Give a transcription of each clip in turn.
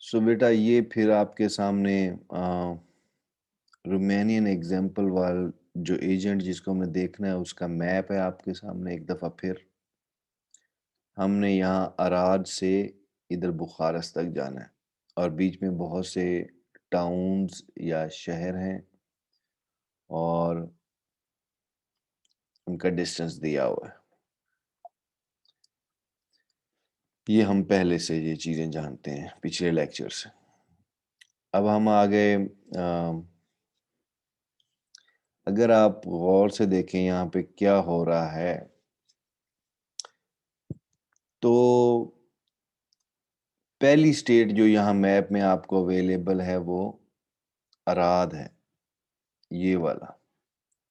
सो बेटा ये फिर आपके सामने रोमानियन एग्जाम्पल वाल जो एजेंट जिसको हमें देखना है उसका मैप है आपके सामने एक दफ़ा फिर। हमने यहाँ अराद से इधर बुखारस तक जाना है और बीच में बहुत से टाउन्स या शहर हैं और उनका डिस्टेंस दिया हुआ है। ये हम पहले से ये चीज़ें जानते हैं पिछले लेक्चर से। अब हम आ गए अगर आप गौर से देखें यहाँ पे क्या हो रहा है तो पहली स्टेट जो यहाँ मैप में आपको अवेलेबल है वो अराद है, ये वाला,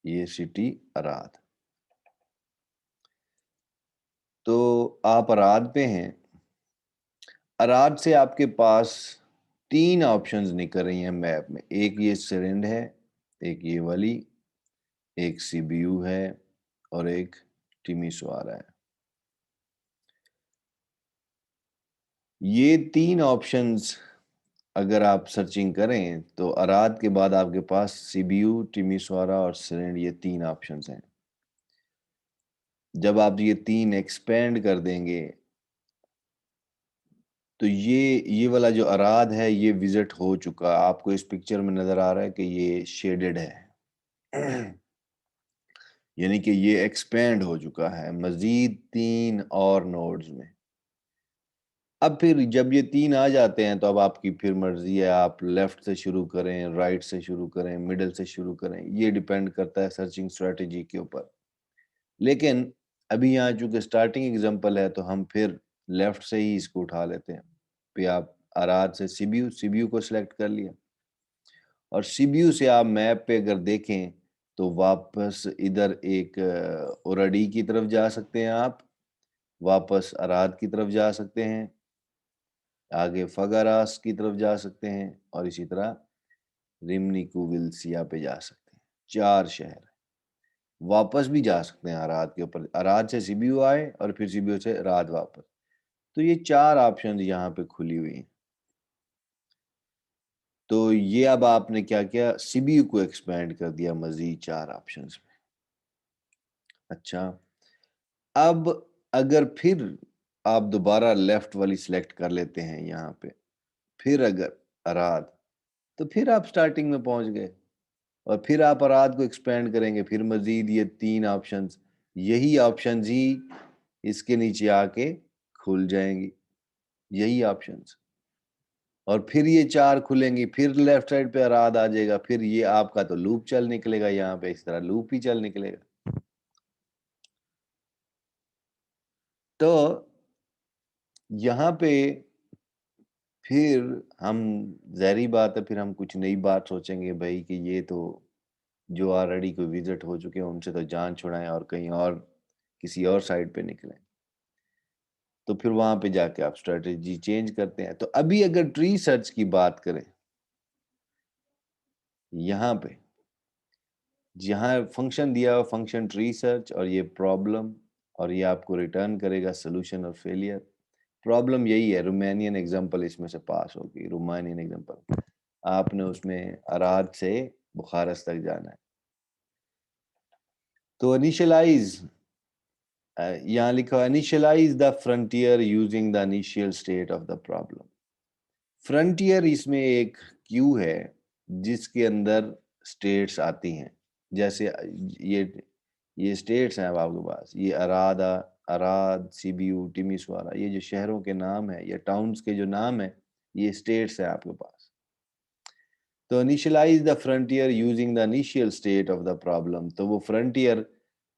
ये सिटी अराद। तो आप अराद पे हैं। अराद से आपके पास 3 ऑप्शंस निकल रही हैं मैप में। एक ये सिरिंड है, एक ये वाली, एक सीबीयू है और एक टिमिसवारा है। ये 3 ऑप्शंस अगर आप सर्चिंग करें तो अराद के बाद आपके पास सीबीयू, टिमिसवारा और सिरिंड, ये 3 ऑप्शंस हैं। जब आप ये 3 एक्सपेंड कर देंगे तो ये वाला जो अराद है ये विजिट हो चुका। आपको इस पिक्चर में नजर आ रहा है कि ये शेडेड है यानी कि ये एक्सपेंड हो चुका है मजीद 3 और नोड्स में। अब फिर जब ये 3 आ जाते हैं तो अब आपकी फिर मर्जी है, आप लेफ्ट से शुरू करें, राइट से शुरू करें, मिडल से शुरू करें, ये डिपेंड करता है सर्चिंग स्ट्रेटेजी के ऊपर। लेकिन अभी यहाँ चूंकि स्टार्टिंग एग्जांपल है तो हम फिर लेफ्ट से ही इसको उठा लेते हैं। फिर आप अराद से सीबीयू को सिलेक्ट कर लिया और सीबीयू से आप मैप पे अगर देखें तो वापस इधर एक ओराडी की तरफ जा सकते हैं, आप वापस अराद की तरफ जा सकते हैं, आगे फगारास की तरफ जा सकते हैं और इसी तरह रिमनी कुविलसिया पे जा सकते हैं। 4 शहर वापस भी जा सकते हैं अराद के ऊपर। अराद से सीबीयू आए और फिर सीबीयू से अराद वापस। तो ये 4 ऑप्शन यहाँ पे खुली हुई हैं। तो ये अब आपने क्या किया, सीबीयू को एक्सपेंड कर दिया मजीद 4 ऑप्शंस में। अच्छा, अब अगर फिर आप दोबारा लेफ्ट वाली सिलेक्ट कर लेते हैं यहाँ पे, फिर अगर अराद, तो फिर आप स्टार्टिंग में पहुंच गए और फिर आप अराद को एक्सपेंड करेंगे, फिर मजीद ये 3 ऑप्शंस, यही ऑप्शंस ही इसके नीचे आके खुल जाएंगी, यही ऑप्शंस, और फिर ये 4 खुलेंगी, फिर लेफ्ट साइड पे अराद आ जाएगा, फिर ये आपका तो लूप चल निकलेगा, यहाँ पे इस तरह लूप ही चल निकलेगा। तो यहाँ पे फिर हम, ज़ाहिर बात है, फिर हम कुछ नई बात सोचेंगे भाई कि ये तो जो ऑलरेडी कोई विजिट हो चुके हैं उनसे तो जान छुड़ाएं और कहीं और किसी और साइड पे निकलें। तो फिर वहां पे जाके आप स्ट्रेटेजी चेंज करते हैं। तो अभी अगर ट्री सर्च की बात करें, यहाँ पे जहाँ फंक्शन दिया हुआ फंक्शन ट्री सर्च, और ये प्रॉब्लम, और ये आपको रिटर्न करेगा सोल्यूशन और फेलियर। प्रॉब्लम यही है, रोमानियन एग्जांपल इसमें से पास होगी। रोमानियन एग्जांपल आपने उसमें अराद से बुखारस तक जाना है। तो इनिशियलाइज, यहाँ लिखा है initialize the frontier using the initial state of the problem. Frontier इसमें एक क्यू है जिसके अंदर स्टेट्स आती हैं। जैसे ये स्टेट्स हैं अब आपके पास, ये अराद, सीबीयू, टिमिसवारा, ये जो शहरों के नाम है या टाउन्स के जो नाम है, ये स्टेट्स है आपके पास। तो initialize the frontier using the initial state of the problem, तो वो फ्रंटियर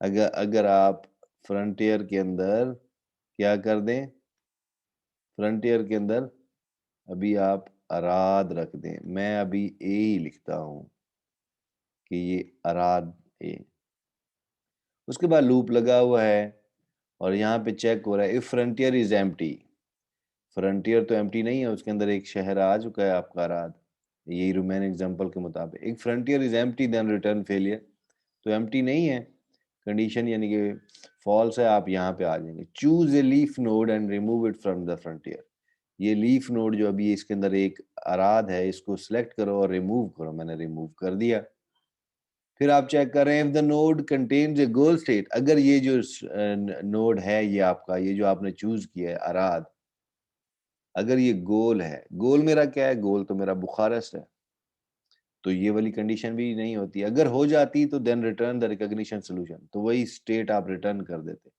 अगर अगर आप फ्रंटियर के अंदर क्या कर दें, फ्रंटियर के अंदर अभी आप अराद रख दें। मैं अभी ए ही लिखता हूं कि ये अराद ए। उसके बाद लूप लगा हुआ है और यहाँ पे चेक हो रहा है if frontier is empty. Frontier तो एम्प्टी नहीं है, उसके अंदर एक शहर आ चुका है आपका अराद। यही रूमैन एग्जांपल के मुताबिक एक frontier is empty then return failure. तो एम्प्टी नहीं है कंडीशन, यानी कि फॉल्स है, आप यहाँ पे आ जाएंगे। Choose a leaf node and remove it from the frontier. ये लीफ नोड जो अभी इसके अंदर एक अराद है, इसको सिलेक्ट करो और रिमूव करो। मैंने रिमूव कर दिया। फिर आप चेक कर रहे हैं if the node contains A goal state, अगर ये जो नोड है ये आपका, ये जो आपने चूज किया है अराद, अगर ये गोल है, गोल मेरा क्या है, गोल तो मेरा बुखारेस्ट है, तो ये वाली कंडीशन भी नहीं होती। अगर हो जाती तो then return the recognition solution, तो वही स्टेट आप रिटर्न कर देते।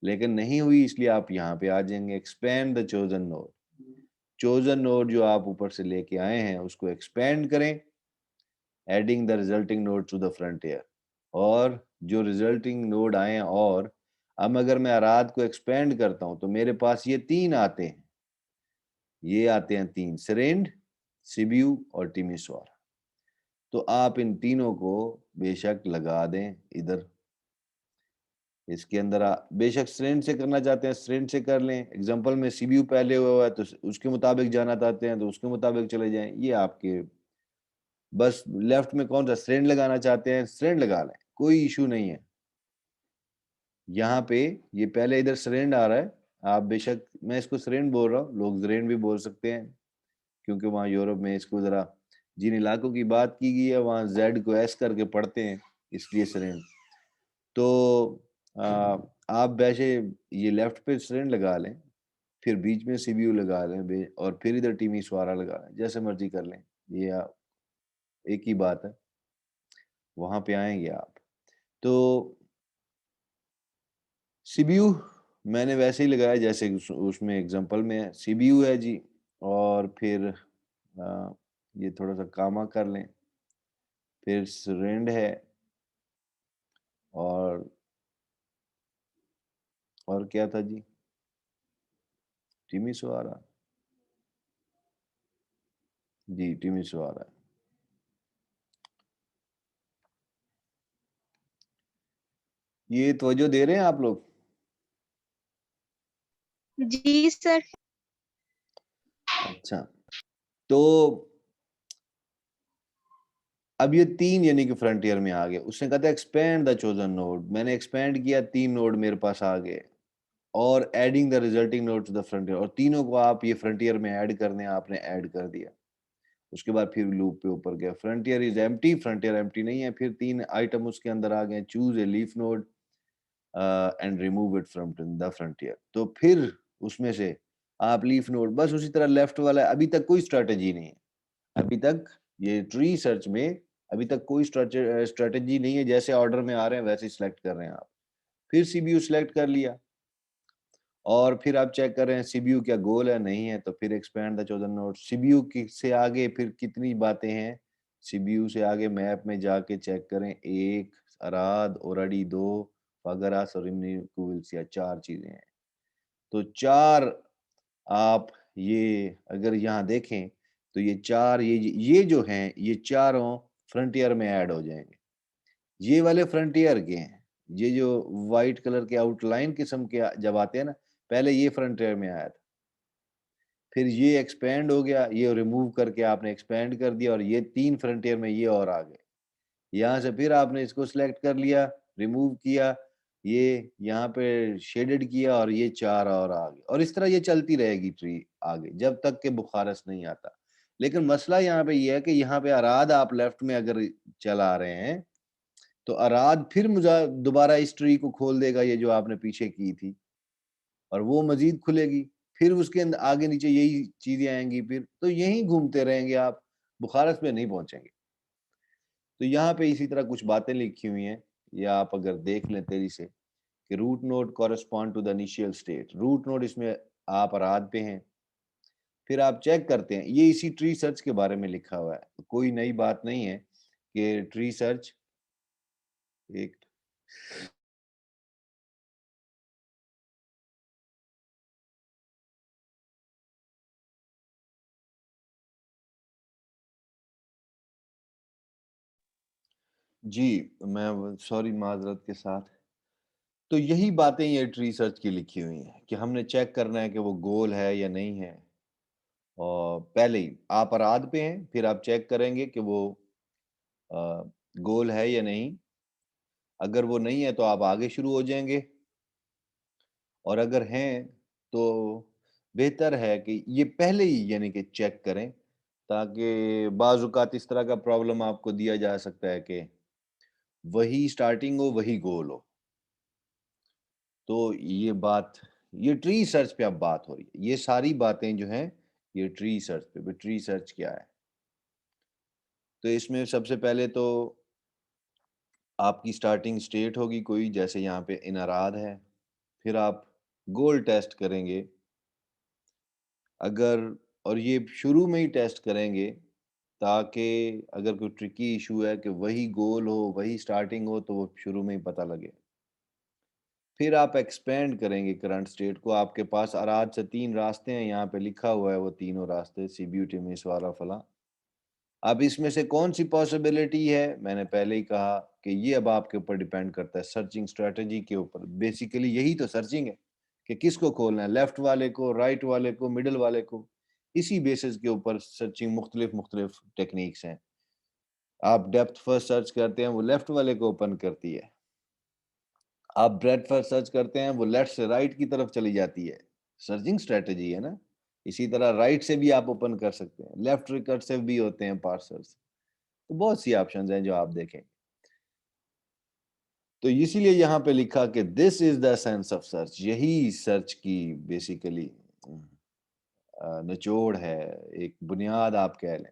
लेकिन नहीं हुई, इसलिए आप यहाँ पे आ जाएंगे expand the chosen node. Chosen node जो आप ऊपर से लेके आए हैं उसको एक्सपेंड करें, adding the resulting node to the frontier. और जो रिजल्टिंग नोड आए हैं, और अब अगर मैं अराद को एक्सपेंड करता हूं तो मेरे पास ये 3 आते हैं, ये आते हैं 3, सिरेंड, सिबियू और टिमिसवारा। तो आप इन तीनों को बेशक लगा दें इधर इसके अंदर। बेशक सिरेंड से करना चाहते हैं सिरेंड से कर लें। एग्जांपल में सीबीयू पहले हुआ है तो उसके मुताबिक जाना चाहते हैं तो उसके मुताबिक चले जाएं। ये आपके बस लेफ्ट में कौन सा सिरेंड लगाना चाहते हैं सिरेंड लगा लें, कोई इशू नहीं है। यहाँ पे ये पहले इधर सिरेंड आ रहा है, आप बेशक मैं इसको सिरेंड बोल रहा हूँ, लोग जरेंड भी बोल सकते हैं, क्योंकि वहाँ यूरोप में इसको जरा जिन इलाकों की बात की गई है वहाँ जेड को एस करके पढ़ते हैं, इसलिए सिरेंड। तो आप वैसे ये लेफ्ट पे सिरेंड लगा लें, फिर बीच में सीबीयू लगा लें और फिर इधर टीमी स्वारा लगा लें, जैसे मर्जी कर लें, ये एक ही बात है। वहां पे आएंगे आप तो सीबीयू मैंने वैसे ही लगाया जैसे उसमें एग्जांपल में है, सीबीयू है जी। और फिर ये थोड़ा सा कामा कर लें, फिर सरेंड है, और क्या था जी, टीमी सवारा जी, टीमी सवारा। ये तवज्जो दे रहे हैं आप लोग? जी सर। अच्छा, तो अब ये 3 यानी कि फ्रंटियर में आ गए। उसने कहा था एक्सपेंड द चोजन नोड, मैंने एक्सपेंड किया, 3 नोड मेरे पास आ गए, और adding the resulting node to the frontier, और तीनों को आप ये फ्रंटियर में ऐड करने, आपने ऐड कर दिया। उसके बाद फिर लूप पे ऊपर गया, frontier is empty, frontier empty नहीं है, फिर 3 आइटम उसके अंदर आ गए, choose a leaf node and remove it from the frontier. तो फिर उसमें से आप लीफ नोड, बस उसी तरह लेफ्ट वाला, अभी तक कोई स्ट्रेटेजी नहीं है, अभी तक ये ट्री सर्च में अभी तक कोई स्ट्रेटेजी नहीं है, जैसे ऑर्डर में आ रहे हैं वैसे ही सिलेक्ट कर रहे हैं आप। फिर सीबीयू सिलेक्ट कर लिया, और फिर आप चेक कर रहे हैं सीबीयू क्या गोल है नहीं है, तो फिर expand the chosen node. CBU से आगे फिर कितनी बातें हैं, सीबीयू से आगे मैप में जाके चेक करें, 1 अराद, ओराडी 2, फगरास और या 4 चीजें हैं। तो 4 आप ये अगर यहाँ देखें तो ये 4 ये जो हैं ये चारों फ्रंटियर में ऐड हो जाएंगे। ये वाले फ्रंटियर के हैं, ये जो व्हाइट कलर के आउटलाइन किस्म के जब आते हैं ना, पहले ये फ्रंटियर में आया था, फिर ये एक्सपेंड हो गया, ये रिमूव करके आपने एक्सपेंड कर दिया, और ये 3 फ्रंटियर में ये और आ गए। यहाँ से फिर आपने इसको सिलेक्ट कर लिया, रिमूव किया, ये यहाँ पे शेडेड किया, और ये 4 और आ गए, और इस तरह ये चलती रहेगी ट्री आगे जब तक के बुखारस नहीं आता। लेकिन मसला यहाँ पे ये है कि यहाँ पे अराद आप लेफ्ट में अगर चला रहे हैं तो अराद फिर मुझे दोबारा इस ट्री को खोल देगा, ये जो आपने पीछे की थी, और वो मजीद खुलेगी, फिर उसके अंदर आगे नीचे यही चीजें आएंगी, फिर तो यहीं घूमते रहेंगे आप, बुखारस में नहीं पहुंचेंगे। तो यहाँ पे इसी तरह कुछ बातें लिखी हुई हैं, या आप अगर देख लें तेजी से कि root node correspond to the initial state. Root node इसमें आप अराद पे हैं, फिर आप चेक करते हैं, ये इसी ट्री सर्च के बारे में लिखा हुआ है, कोई नई बात नहीं है कि ट्री सर्च एक जी, मैं सॉरी माजरत के साथ। तो यही बातें ये ट्री सर्च की लिखी हुई हैं कि हमने चेक करना है कि वो गोल है या नहीं है। और पहले ही आप अराद पे हैं, फिर आप चेक करेंगे कि वो गोल है या नहीं। अगर वो नहीं है तो आप आगे शुरू हो जाएंगे, और अगर हैं तो बेहतर है कि ये पहले ही यानी कि चेक करें, ताकि बाज़ औक़ात इस तरह का प्रॉब्लम आपको दिया जा सकता है कि वही स्टार्टिंग हो, वही गोल हो। तो ये ट्री सर्च पे अब बात हो रही है। ये सारी बातें जो हैं, ये ट्री सर्च पे। भी ट्री सर्च क्या है? तो इसमें सबसे पहले तो आपकी स्टार्टिंग स्टेट होगी कोई, जैसे यहाँ पे इन अराद है। फिर आप गोल टेस्ट करेंगे। अगर और ये शुरू में ही टेस्ट करेंगे, ताकि अगर कोई ट्रिकी इशू है कि वही गोल हो, वही स्टार्टिंग हो, तो वो शुरू में ही पता लगे। फिर आप एक्सपेंड करेंगे करंट स्टेट को। आपके पास अराद से 3 रास्ते हैं, यहाँ पे लिखा हुआ है वो तीनों रास्ते, सीबीयू, टिमिस, वारा, फलां। अब इसमें से कौन-सी पॉसिबिलिटी है, मैंने पहले ही कहा कि ये अब आपके ऊपर डिपेंड करता है सर्चिंग स्ट्रैटेजी के ऊपर। बेसिकली यही तो सर्चिंग है कि किसको खोलना है, लेफ्ट वाले को, राइट वाले को, मिडल वाले को। इसी बेसिस के ऊपर सर्चिंग मुख्तलिफ टेक्निक्स हैं। आप डेप्थ फर्स्ट सर्च करते हैं, वो लेफ्ट वाले को ओपन करती है। आप ब्रेडथ फर्स्ट सर्च करते हैं, वो लेफ्ट से राइट की तरफ चली जाती है। सर्चिंग स्ट्रैटेजी है ना? इसी तरह राइट से भी आप ओपन कर सकते हैं। लेफ्ट रिकर्सिव भी होते हैं पार्सर्स। तो बहुत सी ऑप्शंस हैं जो आप देखें। तो इसीलिए यहाँ पे लिखा कि this is the sense of search. यही सर्च की बेसिकली निचोड़ है, एक बुनियाद आप कह लें।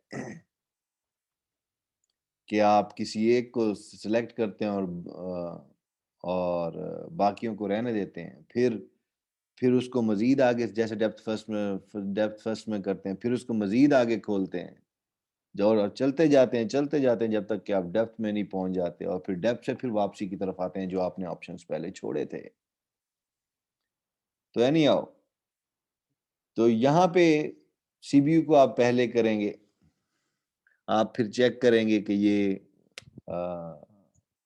कि आप किसी एक को सिलेक्ट करते हैं और बाकियों को रहने देते हैं। फिर उसको मज़ीद आगे, जैसे डेप्थ फर्स्ट में करते हैं, फिर उसको मज़ीद आगे खोलते हैं। जो और चलते जाते हैं जब तक कि आप डेप्थ में नहीं पहुँच जाते, और फिर डेप्थ से फिर वापसी की तरफ आते हैं जो आपने ऑप्शंस पहले छोड़े थे। तो एनी हाउ, तो यहाँ पे सीबीयू को आप पहले करेंगे। आप फिर चेक करेंगे कि ये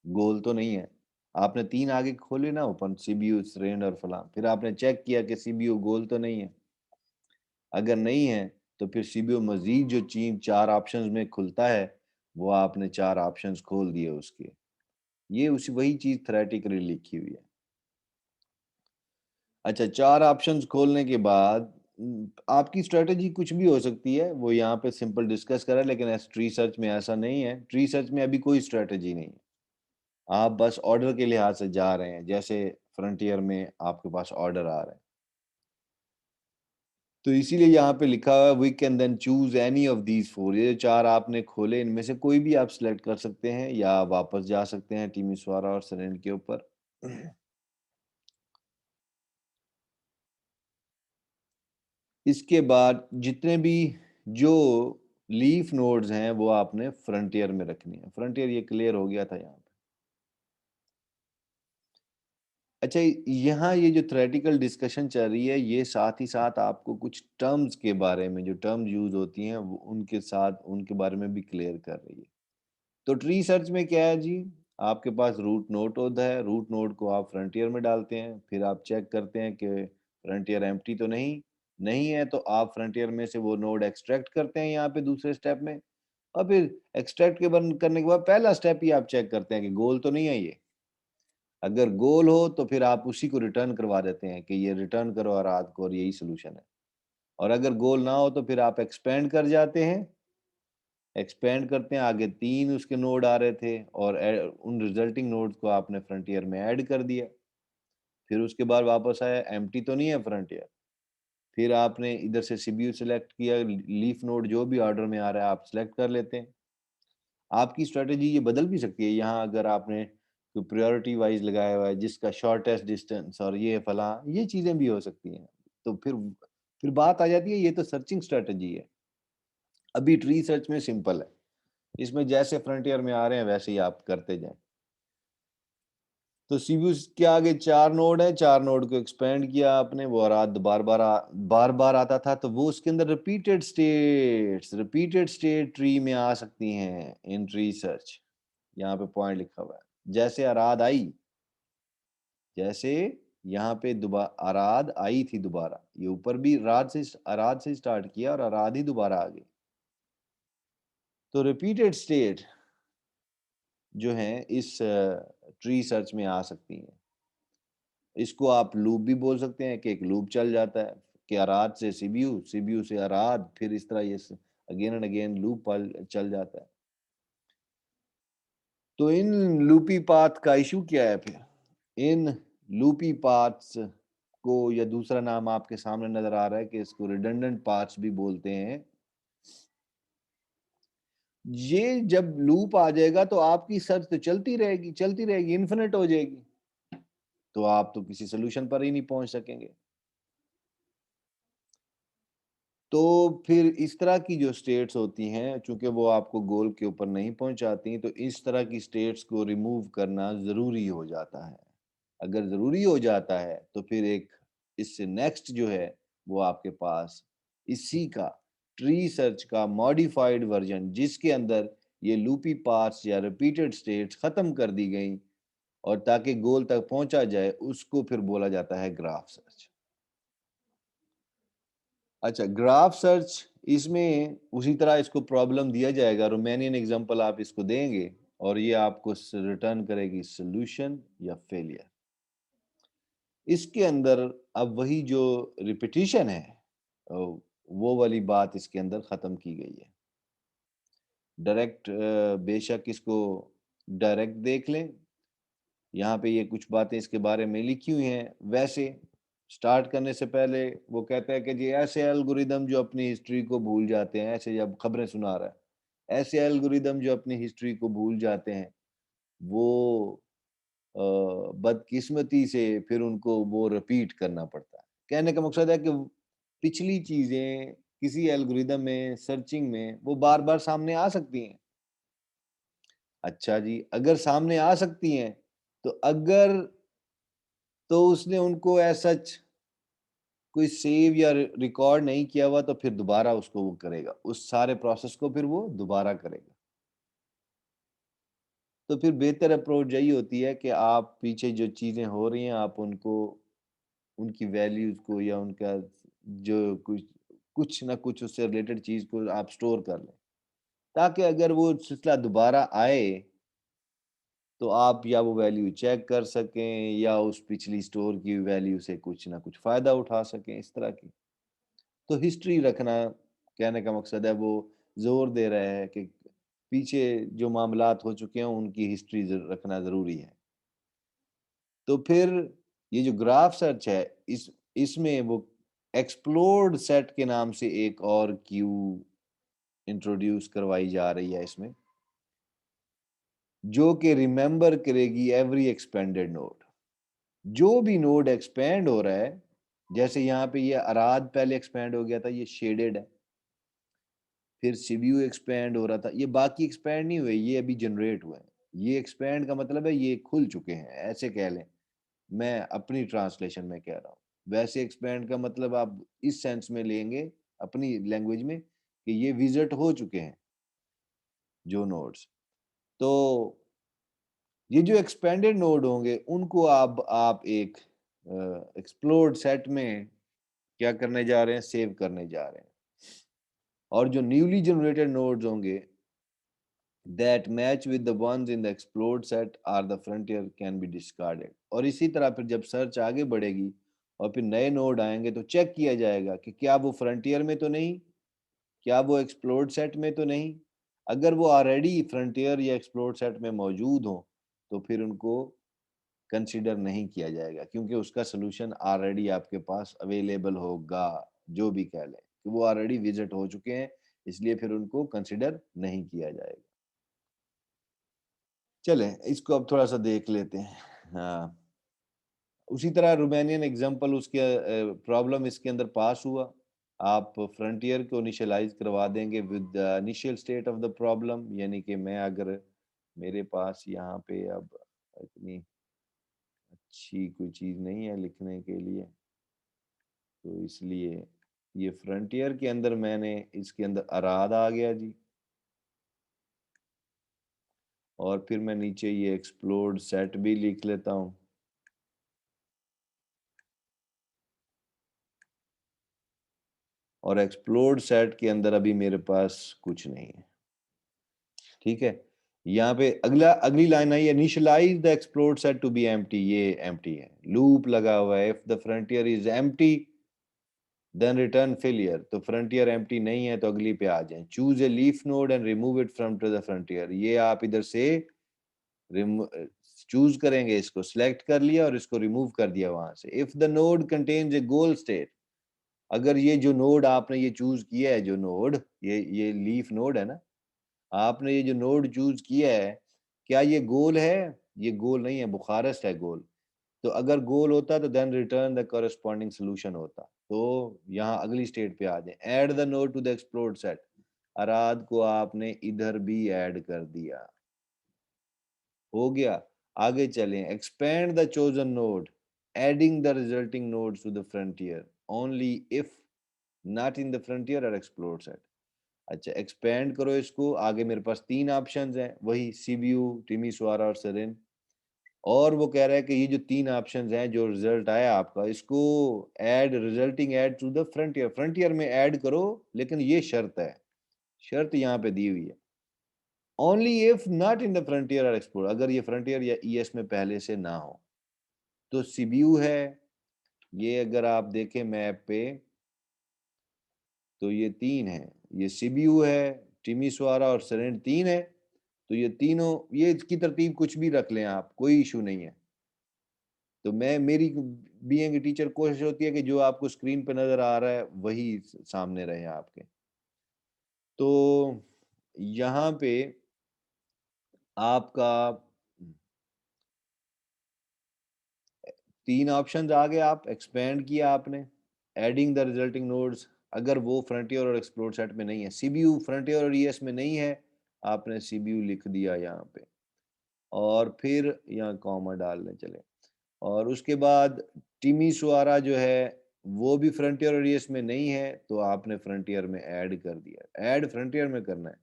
गोल तो नहीं है। आपने 3 आगे खोले ना ओपन, सीबीयू, रेंड और फलां। फिर आपने चेक किया कि सीबीयू गोल तो नहीं है। अगर नहीं है, तो फिर सीबीयू मज़ीद जो 4 ऑप्शंस में खुलता है, वो आपने 4 ऑप्शंस खोल दिए उसके। ये उसी वही चीज़ थ्योरेटिकली लिखी हुई है। अच्छा, 4 ऑप्शंस खोलने के बाद आपकी स्ट्रैटेजी कुछ भी हो सकती है, वो यहाँ पे सिंपल डिस्कस करा है, लेकिन ट्री सर्च में ऐसा नहीं है। ट्री सर्च में अभी कोई स्ट्रैटेजी नहीं है। आप बस ऑर्डर के लिहाज से जा रहे हैं, जैसे फ्रंटियर में आपके पास ऑर्डर आ रहे हैं। तो इसीलिए यहाँ पे लिखा हुआ है we can then choose any of these 4। ये 4 आपने खोले, इनमें से कोई भी आप सिलेक्ट कर सकते हैं या वापस जा सकते हैं टिमिसवारा और सेरेन के ऊपर। इसके बाद जितने भी जो लीफ नोड्स हैं, वो आपने फ्रंटियर में रखनी है। फ्रंटियर ये क्लियर हो गया था यहाँ पे। अच्छा, यहाँ ये जो थ्योरेटिकल डिस्कशन चल रही है, ये साथ ही साथ आपको कुछ टर्म्स के बारे में, जो टर्म्स यूज़ होती हैं, वो उनके बारे में भी क्लियर कर रही है। तो ट्री सर्च में क्या है जी? आपके पास रूट नोड होता है, रूट नोड को आप फ्रंटियर में डालते हैं, फिर आप चेक करते हैं कि फ्रंटियर एम्प्टी तो नहीं, नहीं है तो आप फ्रंटियर में से वो नोड एक्सट्रैक्ट करते हैं यहाँ पे दूसरे स्टेप में, और फिर एक्सट्रैक्ट के बंद करने के बाद पहला स्टेप ही आप चेक करते हैं कि गोल तो नहीं है ये। अगर गोल हो तो फिर आप उसी को रिटर्न करवा देते हैं कि ये रिटर्न करो आराध को, और यही सॉल्यूशन है। और अगर गोल ना हो तो फिर आप एक्सपेंड कर जाते हैं, एक्सपेंड करते हैं, आगे 3 उसके नोड आ रहे थे, और उन रिजल्टिंग नोड्स को आपने फ्रंटियर में ऐड कर दिया। फिर उसके बाद वापस आया, एम्प्टी तो नहीं है फ्रंटियर। फिर आपने इधर से सीबीयू सेलेक्ट किया, लीफ नोड जो भी ऑर्डर में आ रहा है आप सेलेक्ट कर लेते हैं। आपकी स्ट्रेटजी ये बदल भी सकती है। यहाँ अगर आपने कोई प्रायोरिटी वाइज लगाया हुआ है, जिसका शॉर्टेस्ट डिस्टेंस और ये फलां, ये चीज़ें भी हो सकती हैं। तो फिर बात आ जाती है, ये तो सर्चिंग स्ट्रेटजी है। अभी ट्री सर्च में सिंपल है। इसमें जैसे फ्रंटियर में आ रहे हैं वैसे ही आप करते जाएँ। तो सीपीयू के आगे 4 नोड हैं, 4 नोड को एक्सपेंड किया आपने, वो रात बार-बार आता था, तो वो उसके अंदर रिपीटेड स्टेट ट्री में आ सकती हैं इन ट्री सर्च। यहाँ पे पॉइंट लिखा हुआ है। जैसे अराद आई, जैसे यहाँ पे अराद आई थी दोबारा, ये ऊपर भी अराद से स्टार्ट किया और अराद ही दोबारा आ गई। तो रिपीटेड स्टेट जो हैं इस ट्री सर्च में आ सकती हैं। इसको आप लूप भी बोल सकते हैं कि एक लूप चल जाता है कि अराद से सीबीयू, सीबीयू से अराद, फिर इस तरह ये अगेन एंड अगेन लूप चल जाता है। तो इन लूपी पाथ का इशू क्या है फिर? इन लूपी पाथ्स को, या दूसरा नाम आपके सामने नजर आ रहा है कि इसको रिडंडेंट पाथ्स भी बोलते हैं। ये जब लूप आ जाएगा तो आपकी सर्च तो चलती रहेगी, इन्फिनिट हो जाएगी, तो आप तो किसी सोल्यूशन पर ही नहीं पहुंच सकेंगे। तो फिर इस तरह की जो स्टेट्स होती हैं, चूंकि वो आपको गोल के ऊपर नहीं पहुंचाती, तो इस तरह की स्टेट्स को रिमूव करना ज़रूरी हो जाता है। अगर ज़रूरी हो जाता है तो फिर एक इससे नेक्स्ट जो है वो आपके पास इसी का ट्री सर्च का मॉडिफाइड वर्जन, जिसके अंदर ये लूपी पाथ्स या रिपीटेड स्टेट्स ख़त्म कर दी गई और ताकि गोल तक पहुंचा जाए, उसको फिर बोला जाता है ग्राफ सर्च। अच्छा, ग्राफ सर्च, इसमें उसी तरह इसको प्रॉब्लम दिया जाएगा, रोमानियन एग्जांपल आप इसको देंगे और ये आपको रिटर्न करेगी सॉल्यूशन या फेलियर। इसके अंदर अब वही जो रिपीटिशन है, वो वाली बात इसके अंदर खत्म की गई है। डायरेक्ट, बेशक इसको डायरेक्ट देख लें, यहाँ पे ये कुछ बातें इसके बारे में लिखी हुई हैं। वैसे स्टार्ट करने से पहले वो कहता है कि जी ऐसे एल्गोरिदम जो अपनी हिस्ट्री को भूल जाते हैं, ऐसे जब खबरें सुना रहा है, ऐसे एल्गोरिदम जो अपनी हिस्ट्री को भूल जाते हैं, वो बदकिस्मती से फिर उनको वो रिपीट करना पड़ता है। कहने का मकसद है कि पिछली चीजें किसी एल्गोरिदम में, सर्चिंग में, वो बार बार सामने आ सकती हैं। अच्छा जी, अगर सामने आ सकती हैं, तो अगर तो उसने उनको ऐसा कोई सेव या रिकॉर्ड नहीं किया हुआ, तो फिर दोबारा उसको वो करेगा, उस सारे प्रोसेस को फिर वो दोबारा करेगा। तो फिर बेहतर अप्रोच यही होती है कि आप पीछे जो चीजें हो रही हैं, आप उनको, उनकी वैल्यूज को या उनका जो कुछ कुछ ना कुछ उससे रिलेटेड चीज को आप स्टोर कर लें, ताकि अगर वो सिलसिला दोबारा आए तो आप या वो वैल्यू चेक कर सकें या उस पिछली स्टोर की वैल्यू से कुछ ना कुछ फायदा उठा सकें, इस तरह की। तो हिस्ट्री रखना, कहने का मकसद है वो जोर दे रहा है कि पीछे जो मामलात हो चुके हैं उनकी हिस्ट्री रखना जरूरी है। तो फिर ये जो ग्राफ सर्च है, इसमें वो एक्सप्लोर्ड सेट के नाम से एक और क्यू इंट्रोड्यूस करवाई जा रही है इसमें, जो कि रिमेंबर करेगी एवरी एक्सपेंडेड नोड। जो भी नोड एक्सपेंड हो रहा है, जैसे यहाँ पे ये अराद पहले एक्सपेंड हो गया था, ये शेडेड है, फिर सीबीयू एक्सपेंड हो रहा था, ये बाकी एक्सपेंड नहीं हुए, ये अभी जनरेट हुए हैं। ये एक्सपेंड का मतलब है ये खुल चुके हैं, ऐसे कह लें, मैं अपनी ट्रांसलेशन में कह रहा हूँ। वैसे एक्सपेंड का मतलब आप इस सेंस में लेंगे अपनी लैंग्वेज में कि ये विजिट हो चुके हैं जो नोड्स। तो ये जो एक्सपेंडेड नोड होंगे उनको आप एक एक्सप्लोर्ड सेट में क्या करने जा रहे हैं, सेव करने जा रहे हैं। और जो न्यूली जनरेटेड नोड्स होंगे that match with the ones in the explored set are the frontier can be discarded। और इसी तरह फिर जब सर्च आगे बढ़ेगी और फिर नए नोड आएंगे तो चेक किया जाएगा कि क्या वो फ्रंटियर में तो नहीं, क्या वो एक्सप्लोर्ड सेट में तो नहीं। अगर वो ऑलरेडी फ्रंटियर या एक्सप्लोर्ड सेट में मौजूद हो तो फिर उनको कंसिडर नहीं किया जाएगा, क्योंकि उसका सोल्यूशन ऑलरेडी आपके पास अवेलेबल होगा। जो भी कह लें कि वो ऑलरेडी विजिट हो चुके हैं, इसलिए फिर उनको कंसिडर नहीं किया जाएगा। चलें इसको अब थोड़ा सा देख लेते हैं। हाँ, उसी तरह रोमानियन एग्जांपल, उसके प्रॉब्लम इसके अंदर पास हुआ। आप फ्रंटियर को इनिशियलाइज करवा देंगे with the initial state of the problem, यानी कि मैं अगर मेरे पास यहाँ पे अब इतनी अच्छी कोई चीज़ नहीं है लिखने के लिए, तो इसलिए ये फ्रंटियर के अंदर मैंने इसके अंदर अराद आ गया जी, और फिर मैं नीचे ये एक्सप्लोर्ड सेट भी लिख लेता हूँ। और एक्सप्लोर्ड सेट के अंदर अभी मेरे पास कुछ नहीं है, ठीक है। यहाँ पे अगली लाइन आई, initialize the explored set to be empty. ये एम्प्टी है, लूप लगा हुआ है, if the frontier is empty then return failure, तो फ्रंटियर एम्प्टी नहीं है तो अगली पे आ जाएं। Choose a leaf node and remove it from to the frontier, ये आप इधर से चूज करेंगे, इसको सिलेक्ट कर लिया और इसको रिमूव कर दिया वहां से। If the node contains A goal state, अगर ये जो नोड आपने ये चूज किया है, जो नोड ये लीफ नोड है ना, आपने ये जो नोड चूज किया है, क्या ये गोल है? ये गोल नहीं है, बुखारेस्ट है गोल। तो अगर गोल होता तो then return the corresponding solution होता। तो यहाँ अगली स्टेट पे आ जाए, add the node to the explored set, Arad को आपने इधर भी ऐड कर दिया, हो गया। आगे चलें, expand the chosen node, adding the resulting nodes to the frontier only if not in the frontier और एक्सप्लोर्ड सेट। अच्छा, एक्सपेंड करो इसको, आगे मेरे पास 3 ऑप्शंस हैं, वही सीबीयू, टिमिसवारा और सेरेन। और वो कह रहा है कि ये जो 3 ऑप्शंस हैं, जो रिजल्ट आया आपका, इसको add resulting add to the frontier, frontier में ऐड करो, लेकिन ये शर्त है, शर्त यहाँ पे दी हुई है, only if not in the frontier और एक्सप्लोर, अगर ये फ्रंटियर या ईएस में पहले से ना हो। तो सीबीयू है, ये अगर आप देखें मैप पे तो ये 3 है, ये सीबीयू है, टिमिसवारा और सेरेन 3 है। तो ये तीनों, ये इसकी तरतीब कुछ भी रख लें आप, कोई इशू नहीं है। तो मैं, मेरी बीइंग टीचर कोशिश होती है कि जो आपको स्क्रीन पे नजर आ रहा है वही सामने रहे आपके। तो यहाँ पे आपका 3 ऑप्शन आ गए, आप एक्सपेंड किया आपने, एडिंग द रिजल्टिंग नोड्स, अगर वो फ्रंटियर और एक्सप्लोर सेट में नहीं है, सीबीयू फ्रंटियर और ईएस में नहीं है, आपने सीबीयू लिख दिया यहाँ पे, और फिर यहाँ कॉमा डालने चले। और उसके बाद टिमिसवारा जो है वो भी फ्रंटियर और ईएस में नहीं है, तो आपने फ्रंटियर में ऐड कर दिया, ऐड फ्रंटियर में करना है।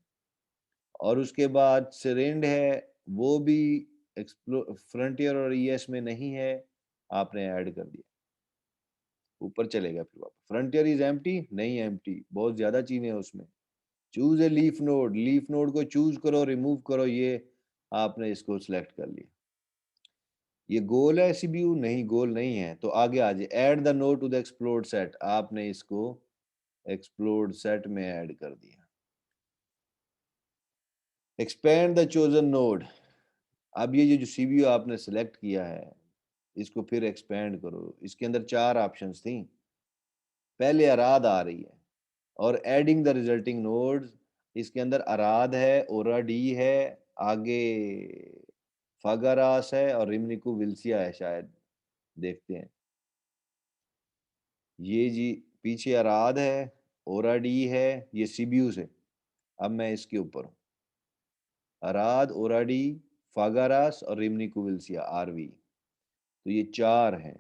और उसके बाद सेरेंड है, वो भी फ्रंटियर और ईएस में नहीं है, आपने ऐड कर दिया, ऊपर चलेगा फिर वापस। फ्रंटियर इज एम्प्टी, नहीं एम्प्टी, बहुत ज्यादा चीजें हैं उसमें। Choose a leaf node, leaf node को चूज करो, रिमूव करो, ये आपने इसको सिलेक्ट कर लिया। ये गोल है सीबीयू, नहीं गोल नहीं है, तो आगे आ जाए, add the node to the explored set, आपने इसको एक्सप्लोर्ड सेट में ऐड कर दिया। एक्सपेंड द चोजन नोड, अब ये जो सीबीयू आपने सेलेक्ट किया है, इसको फिर एक्सपेंड करो। इसके अंदर 4 ऑप्शंस थी, पहले अराद आ रही है, और एडिंग द रिजल्टिंग नोड्स, इसके अंदर अराद है, ओरा डी है, आगे फागारास है और रिमनिकू विल्सिया है शायद, देखते हैं। ये जी पीछे अराद है, ओरा डी है, ये सीबीयू से। अब मैं इसके ऊपर हूँ, अराद, ओराडी, फागारास और रिमनिकू विल्सिया, आरवी, तो ये 4 हैं।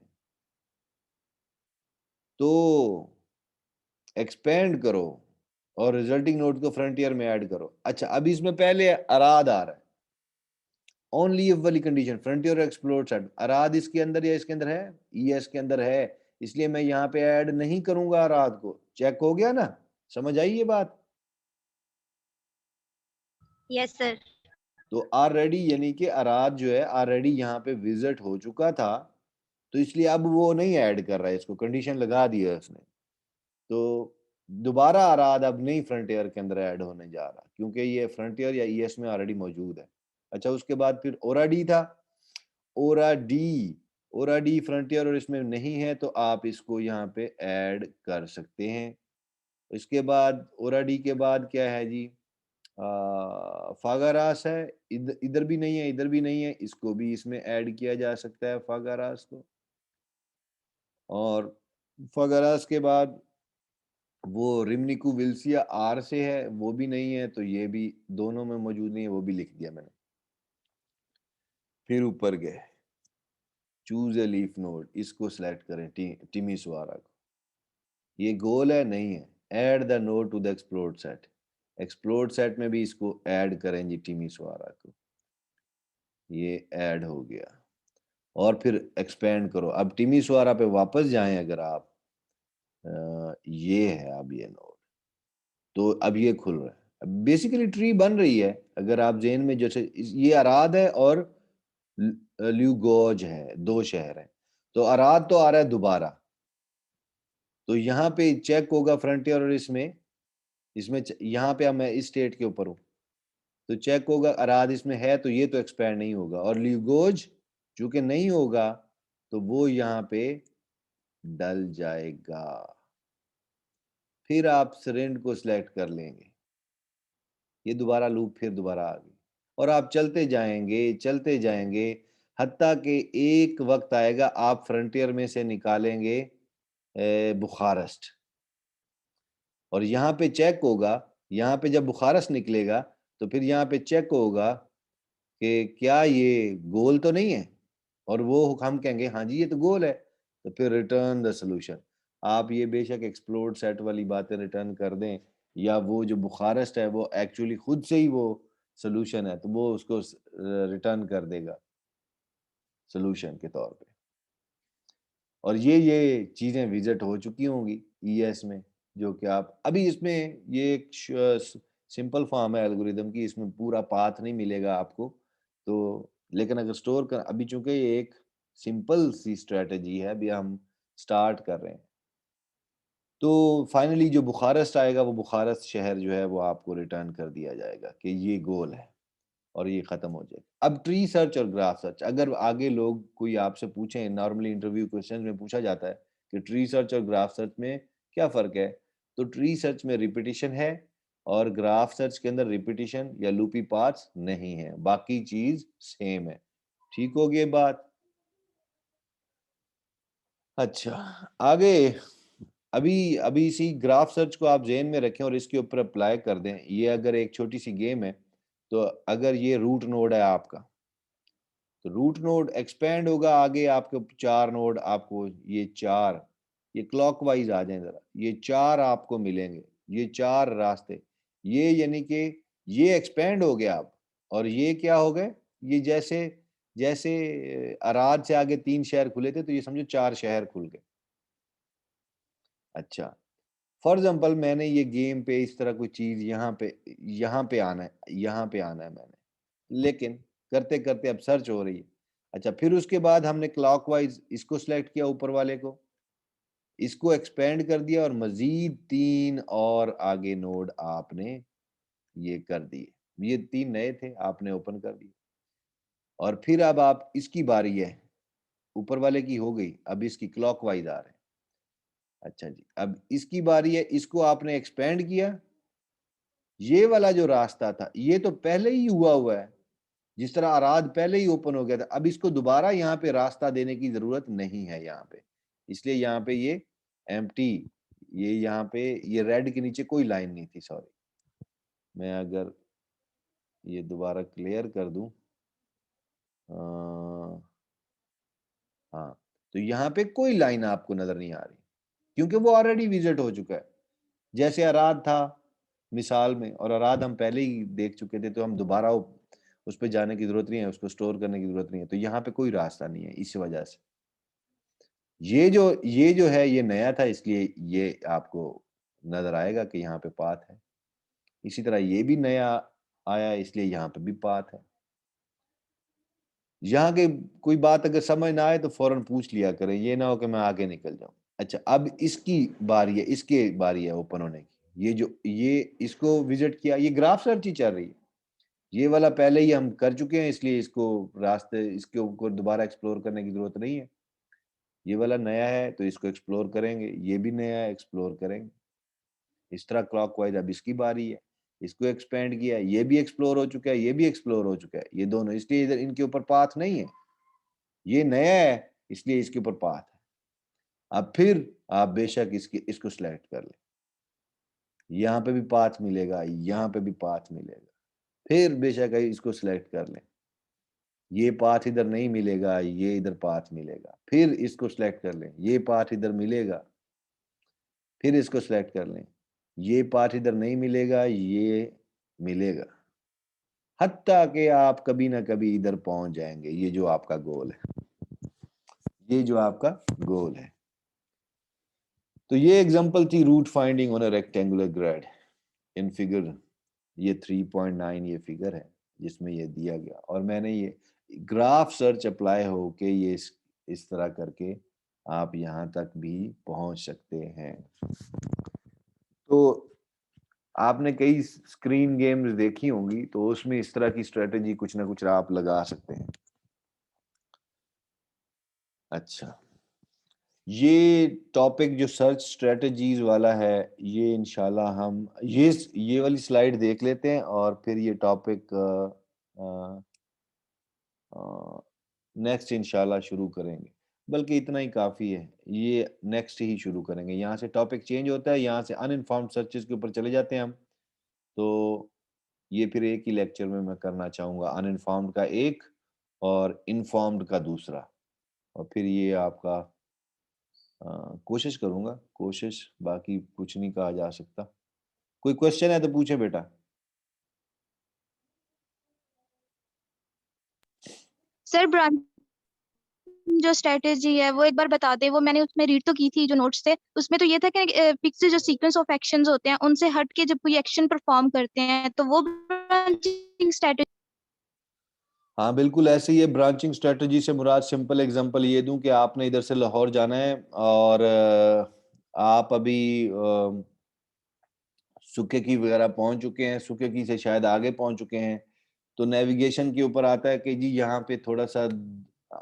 तो एक्सपेंड करो और रिजल्टिंग नोड को फ्रंटियर में ऐड करो। अच्छा, अब इसमें पहले अराद आ रहा है, ओनली इफ वाली condition, frontier explore set, Arad इसके अंदर या इसके अंदर है, ईएस के अंदर है, इसलिए मैं यहाँ पे ऐड नहीं करूंगा अराद को। चेक हो गया ना, समझ आई ये बात? Yes sir. तो ऑलरेडी यानी कि अराद जो है ऑलरेडी यहाँ पे विजिट हो चुका था, तो इसलिए अब वो नहीं ऐड कर रहा है, इसको कंडीशन लगा दी है उसने। तो दोबारा अराद अब नहीं फ्रंटियर के अंदर ऐड होने जा रहा, क्योंकि ये फ्रंटियर या ईएस में ऑलरेडी मौजूद है। अच्छा, उसके बाद फिर ओरा डी था, ओरा डी, ओरा डी फ्रंटियर और इसमें नहीं है, तो आप इसको यहाँ पे ऐड कर सकते हैं। इसके बाद ओरा डी के बाद क्या है जी, फागारास है, इधर भी नहीं है, इधर भी नहीं है, इसको भी इसमें ऐड किया जा सकता है फागारास को। और फागारास के बाद वो रिमनिकू विल्सिया आर से है, वो भी नहीं है, तो ये भी दोनों में मौजूद नहीं है, वो भी लिख दिया मैंने। फिर ऊपर गए, चूज ए लीफ नोड, इसको सिलेक्ट करें, टिमिसवारा को, ये गोल है नहीं है, add the node to the explored set, explored set में भी इसको ऐड करें जी टिमिसवारा को, ये ऐड हो गया। और फिर एक्सपेंड करो, अब टिमिसवारा पे वापस जाएं अगर आप, ये है अब ये नोड, तो अब ये खुल रहा है, अब बेसिकली ट्री बन रही है। अगर आप जेन में, जैसे ये अराद है और ल्यूगोज है, 2 शहर हैं, तो अराद तो आ रहा है दोबारा, तो यहाँ पे चेक होगा फ्रंटियर और इसमें यहाँ पे अब मैं इस स्टेट के ऊपर हूँ, तो चेक होगा अराद इसमें है तो ये तो एक्सपैंड नहीं होगा, और ल्यूगोज चूंकि नहीं होगा तो वो यहाँ पे डल जाएगा। फिर आप सरेंड को सिलेक्ट कर लेंगे, ये दोबारा लूप फिर दोबारा आ गई, और आप चलते जाएंगे हत्ता कि एक वक्त आएगा आप फ्रंटियर में से निकालेंगे बुखारस्ट, और यहाँ पे चेक होगा, यहाँ पे जब बुखारस्ट निकलेगा तो फिर यहाँ पे चेक होगा कि क्या ये गोल तो नहीं है, और वो हम कहेंगे हाँ जी ये तो गोल है, तो फिर रिटर्न द सोल्यूशन। आप ये बेशक एक्सप्लोर्ड सेट वाली बातें रिटर्न कर दें, या वो जो बुखारस्ट है वो एक्चुअली खुद से ही वो सोल्यूशन है, तो वो उसको रिटर्न कर देगा सोल्यूशन के तौर पे। और ये चीज़ें विजिट हो चुकी होंगी ईएस में, जो कि आप अभी इसमें ये एक सिंपल फॉर्म है एल्गोरिदम की, इसमें पूरा पाथ नहीं मिलेगा आपको, तो लेकिन अगर स्टोर कर, अभी चूंकि ये एक सिंपल सी स्ट्रेटजी है, अभी हम स्टार्ट कर रहे हैं, तो फाइनली जो बुखारस्ट आएगा वो बुखारस्ट शहर जो है वो आपको रिटर्न कर दिया जाएगा कि ये गोल है, और ये खत्म हो जाएगा। अब ट्री सर्च और ग्राफ सर्च, अगर आगे लोग कोई आपसे पूछें, नॉर्मली इंटरव्यू क्वेश्चन में पूछा जाता है कि ट्री सर्च और ग्राफ सर्च में क्या फ़र्क है, तो ट्री सर्च में रिपीटिशन है और ग्राफ सर्च के अंदर रिपीटिशन या लूपी पाथ्स नहीं है, बाकी चीज़ सेम है। ठीक हो गई बात? अच्छा, आगे अभी अभी इसी ग्राफ सर्च को आप ज़हन में रखें और इसके ऊपर अप्लाई कर दें। ये अगर एक छोटी-सी गेम है, तो अगर ये रूट नोड है आपका, तो रूट नोड एक्सपेंड होगा आगे आपके 4 नोड, आपको ये 4, ये क्लॉकवाइज आ जाएं जरा, ये 4 आपको मिलेंगे, ये 4 रास्ते, ये यानी कि ये एक्सपेंड हो गया अब, और ये क्या हो गए, ये जैसे जैसे अराद से आगे 3 शहर खुले थे, तो ये समझो 4 शहर खुल गए। अच्छा, फॉर एग्जाम्पल मैंने ये गेम पे इस तरह कोई चीज यहाँ पे आना है, यहाँ पे आना है मैंने, लेकिन करते करते अब सर्च हो रही है। अच्छा, फिर उसके बाद हमने क्लॉकवाइज इसको सिलेक्ट किया, ऊपर वाले को, इसको एक्सपेंड कर दिया, और मजीद 3 और आगे नोड आपने ये कर दिए, ये 3 नए थे आपने ओपन कर दिए, और फिर अब आप इसकी बारी है, ऊपर वाले की हो गई, अब इसकी क्लॉकवाइज आ रहे हैं। अच्छा जी, अब इसकी बारी है, इसको आपने एक्सपेंड किया, ये वाला जो रास्ता था ये तो पहले ही हुआ है, जिस तरह आराध पहले ही ओपन हो गया था, अब इसको दोबारा यहाँ पे रास्ता देने की जरूरत नहीं है यहाँ पे, इसलिए यहाँ पे ये एम्प्टी, ये यहाँ पे ये रेड के नीचे कोई लाइन नहीं थी, सॉरी। मैं अगर ये दोबारा क्लियर कर दूं, हाँ, तो यहाँ पे कोई लाइन आपको नजर नहीं आ रही, क्योंकि वो ऑलरेडी विजिट हो चुका है। जैसे अराद था मिसाल में, और अराद हम पहले ही देख चुके थे, तो हम दोबारा उस पर जाने की जरूरत नहीं है, उसको स्टोर करने की जरूरत नहीं है, तो यहाँ पे कोई रास्ता नहीं है, इस वजह से ये जो है ये नया था, इसलिए ये आपको नजर आएगा कि यहाँ पे पाथ है। इसी तरह ये भी नया आया, इसलिए यहाँ पे भी पाथ है। यहाँ के कोई बात अगर समझ ना आए तो फौरन पूछ लिया करें, ये ना हो कि मैं आगे निकल जाऊं। अच्छा, अब इसकी बारी है ओपन होने की, ये इसको विजिट किया, ये ग्राफ सर्च ही चल रही है, ये वाला पहले ही हम कर चुके हैं, इसलिए इसके ऊपर दोबारा एक्सप्लोर करने की जरूरत नहीं है। ये वाला नया है तो इसको एक्सप्लोर करेंगे, ये भी नया है, एक्सप्लोर करेंगे। इस तरह क्लॉकवाइज अब इसकी बारी है, इसको एक्सपेंड किया, ये भी एक्सप्लोर हो चुका है, ये भी एक्सप्लोर हो चुका है, ये दोनों, इसलिए इधर इनके ऊपर पाथ नहीं है, ये नया है इसलिए इसके ऊपर पाथ है। अब फिर आप बेशक इसको सिलेक्ट कर लें, यहाँ पे भी पाथ मिलेगा, यहाँ पे भी पाथ मिलेगा, फिर बेशक इसको सिलेक्ट कर लें, ये पाथ इधर नहीं मिलेगा, ये इधर पाथ मिलेगा, फिर इसको सिलेक्ट कर लें, ये पाथ इधर मिलेगा, फिर इसको सिलेक्ट कर लें, ये पाथ इधर नहीं मिलेगा, ये मिलेगा, हत्ता कि आप कभी ना कभी इधर पहुंच जाएंगे, ये जो आपका गोल है, ये जो आपका गोल है। तो ये एग्जांपल थी route finding on a rectangular grid in figure, ये 3.9 ये फिगर है जिसमें ये दिया गया, और मैंने ये ग्राफ सर्च अप्लाई हो के ये इस तरह करके आप यहाँ तक भी पहुँच सकते हैं। तो आपने कई स्क्रीन गेम्स देखी होंगी, तो उसमें इस तरह की स्ट्रेटजी कुछ ना कुछ आप लगा सकते हैं। अच्छा, ये टॉपिक जो सर्च स्ट्रेटजीज वाला है, ये इंशाल्लाह हम ये वाली स्लाइड देख लेते हैं और फिर ये टॉपिक नेक्स्ट इंशाल्लाह शुरू करेंगे। बल्कि इतना ही काफ़ी है, ये नेक्स्ट ही शुरू करेंगे। यहाँ से टॉपिक चेंज होता है, यहाँ से अनइन्फॉर्म्ड सर्चेज़ के ऊपर चले जाते हैं हम। तो ये फिर एक ही लेक्चर में मैं करना चाहूँगा, अनइन्फॉर्म्ड का एक और इन्फॉर्म्ड का दूसरा। और फिर ये आपका कोशिश करूँगा, कोशिश, बाकी कुछ नहीं कहा जा सकता। कोई क्वेश्चन है तो पूछे बेटा। सर जो स्ट्रेटेजी है वो एक बार बता दे। वो मैंने उसमें रीड तो की थी जो नोट्स थे, उसमें तो ये था कि फिक्स जो सीक्वेंस ऑफ एक्शंस होते हैं उनसे हट के जब कोई एक्शन परफॉर्म करते हैं तो वो ब्रांचिंग स्ट्रेटेजी। हाँ, बिल्कुल ऐसे ही है। ब्रांचिंग स्ट्रेटजी से मुराद, सिंपल एग्जांपल ये दूँ कि आपने इधर से लाहौर जाना है और आप अभी सुके की वगैरह पहुँच चुके हैं, सुके की से शायद आगे पहुँच चुके हैं। तो नेविगेशन के ऊपर आता है कि जी यहाँ पे थोड़ा-सा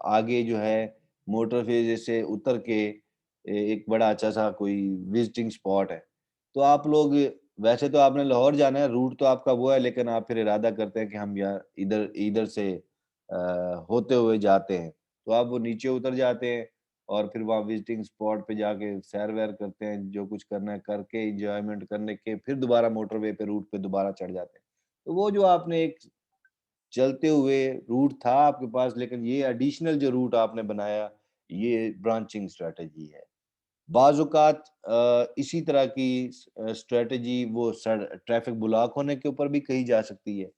आगे जो है मोटरवे से उतर के एक बड़ा अच्छा-सा कोई विजिटिंग स्पॉट है। तो आप लोग, वैसे तो आपने लाहौर जाना है, रूट तो आपका वो है, लेकिन आप फिर इरादा करते हैं कि हम यहाँ इधर इधर से होते हुए जाते हैं। तो आप वो नीचे उतर जाते हैं और फिर वहाँ विजिटिंग स्पॉट पे जाके सैर-वैर करते हैं, जो कुछ करना है करके एन्जॉयमेंट करने के फिर दोबारा मोटरवे पे रूट पे दोबारा चढ़ जाते हैं। तो वो जो आपने एक चलते हुए रूट था आपके पास, लेकिन ये एडिशनल जो रूट आपने बनाया, ये ब्रांचिंग स्ट्रैटेजी है। बाज़ औक़ात इसी तरह की स्ट्रैटेजी वो सड़ ट्रैफ़िक ब्लॉक होने के ऊपर भी कही जा सकती है।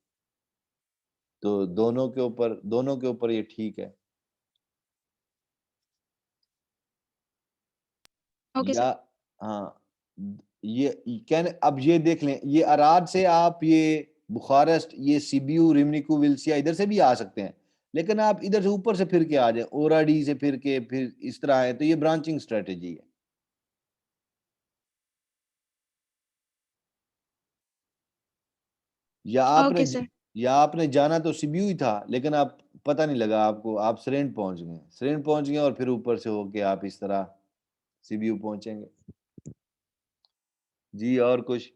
तो दोनों के ऊपर ये ठीक है। ओके या सर। हाँ, ये कहने अब ये देख लें, ये अराद से आप ये बुखारेस्ट, ये सिबियू, रिम्निकू, विल्सिया इधर से भी आ सकते हैं। लेकिन आप इधर से ऊपर से फिर के आ जाएँ, ओराडी से फिर के फिर इस तरह आएँ, तो ये ब्रांचिंग स्ट्रैटेजी है। या आपने ओके ज सर। या आपने जाना तो सिबियू ही था, लेकिन आप पता नहीं लगा आपको, आप सरेंड पहुँच गए। सरेंड पहुँच गए और फिर ऊपर से होके आप इस तरह सिबियू पहुँचेंगे। जी, और कुछ?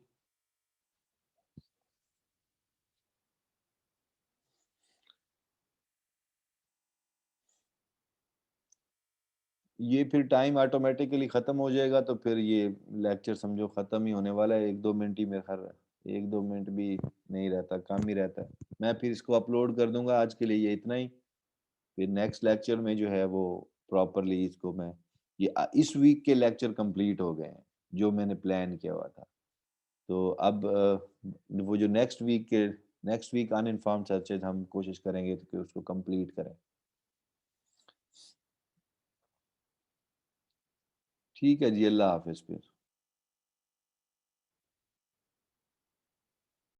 ये फिर टाइम ऑटोमेटिकली ख़त्म हो जाएगा, तो फिर ये लेक्चर समझो ख़त्म ही होने वाला है। 1-2 मिनट ही मेरा ख़्याल है, 1-2 मिनट भी नहीं रहता, कम ही रहता है। मैं फिर इसको अपलोड कर दूँगा, आज के लिए ये इतना ही। फिर नेक्स्ट लेक्चर में जो है वो प्रॉपर्ली इसको मैं इस वीक के लेक्चर कंप्लीट हो गए हैं, जो मैंने प्लान किया हुआ था। तो अब वो जो नेक्स्ट वीक अनइन्फॉर्म्ड सर्चेज़ हम कोशिश करेंगे कि उसको कंप्लीट करें। ठीक है जी, अल्लाह हाफ़िज़ फिर।